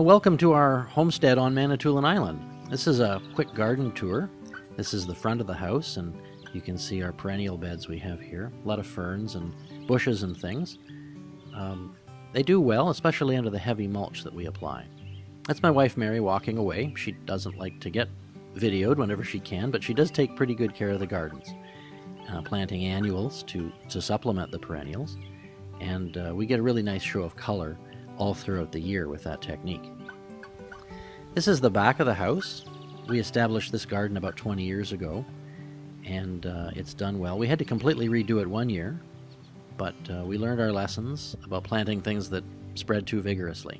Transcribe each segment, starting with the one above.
welcome to our homestead on Manitoulin Island. This is a quick garden tour. This is the front of the house, and you can see our perennial beds we have here. A lot of ferns and bushes and things. They do well, especially under the heavy mulch that we apply. That's my wife Mary walking away. She doesn't like to get videoed whenever she can, but she does take pretty good care of the gardens, planting annuals to supplement the perennials, and we get a really nice show of color all throughout the year with that technique. This is the back of the house. We established this garden about 20 years ago, and it's done well. We had to completely redo it one year, but we learned our lessons about planting things that spread too vigorously.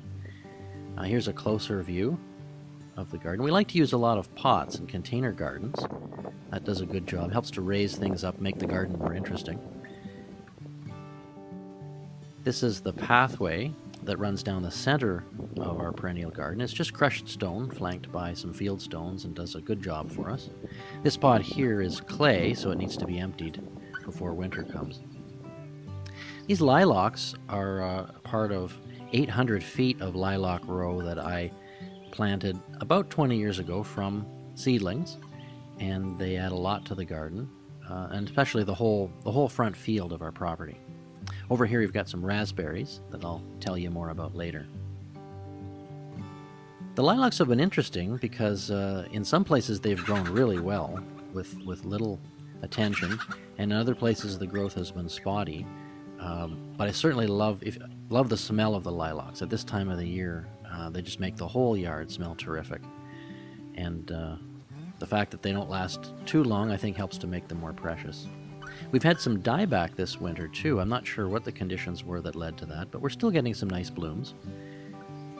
Here's a closer view of the garden. We like to use a lot of pots and container gardens. That does a good job. Helps to raise things up, make the garden more interesting. This is the pathway that runs down the center of our perennial garden. It's just crushed stone, flanked by some field stones, and does a good job for us. This pot here is clay, so it needs to be emptied before winter comes. These lilacs are part of 800 feet of lilac row that I planted about 20 years ago from seedlings, and they add a lot to the garden, and especially the whole front field of our property. Over here we've got some raspberries that I'll tell you more about later. The lilacs have been interesting because in some places they've grown really well with little attention, and in other places the growth has been spotty. But I certainly love the smell of the lilacs. At this time of the year, they just make the whole yard smell terrific. And the fact that they don't last too long, I think, helps to make them more precious. We've had some dieback this winter, too. I'm not sure what the conditions were that led to that, but we're still getting some nice blooms.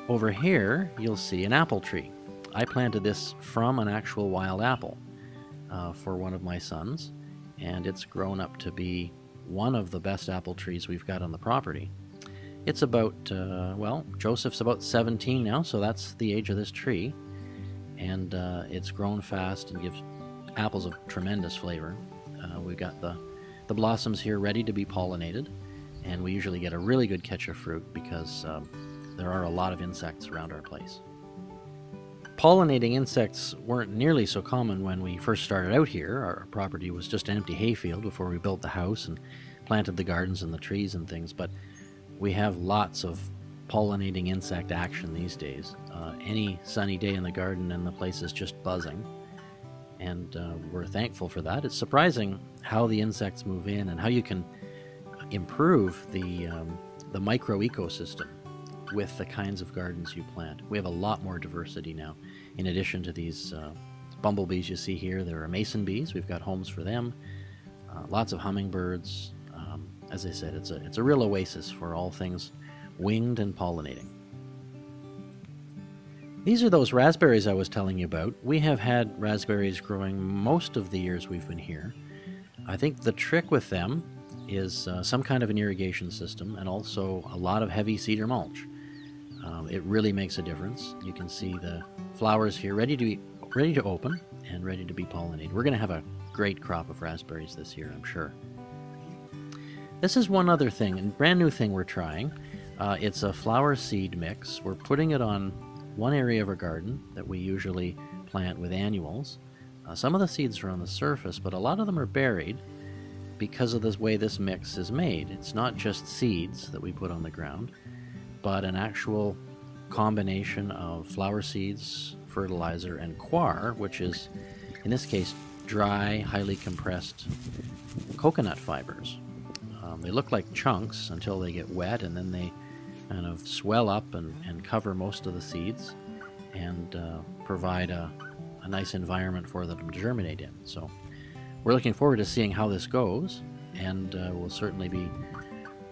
Over here, you'll see an apple tree. I planted this from an actual wild apple for one of my sons, and it's grown up to be one of the best apple trees we've got on the property. It's about, well, Joseph's about 17 now, so that's the age of this tree, and it's grown fast and gives apples of tremendous flavor. We've got the blossoms here ready to be pollinated, and we usually get a really good catch of fruit because there are a lot of insects around our place. Pollinating insects weren't nearly so common when we first started out here. Our property was just an empty hayfield before we built the house and planted the gardens and the trees and things, but we have lots of pollinating insect action these days. Any sunny day in the garden and the place is just buzzing, and we're thankful for that. It's surprising how the insects move in and how you can improve the micro ecosystem with the kinds of gardens you plant. We have a lot more diversity now. In addition to these bumblebees you see here, there are mason bees. We've got homes for them. Lots of hummingbirds. As I said, it's a real oasis for all things winged and pollinating. These are those raspberries I was telling you about. We have had raspberries growing most of the years we've been here. I think the trick with them is some kind of an irrigation system and also a lot of heavy cedar mulch. It really makes a difference. You can see the flowers here ready to open and ready to be pollinated. We're going to have a great crop of raspberries this year, I'm sure. This is one other thing, a brand new thing we're trying. It's a flower seed mix. We're putting it on one area of our garden that we usually plant with annuals. Some of the seeds are on the surface, but a lot of them are buried because of the way this mix is made. It's not just seeds that we put on the ground, but an actual combination of flower seeds, fertilizer, and coir, which is, in this case, dry, highly compressed coconut fibers. They look like chunks until they get wet, and then they kind of swell up and cover most of the seeds and provide a nice environment for them to germinate in. So we're looking forward to seeing how this goes, and we'll certainly be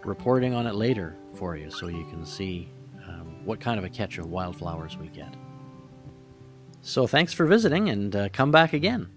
reporting on it later for you so you can see what kind of a catch of wildflowers we get. So thanks for visiting, and come back again.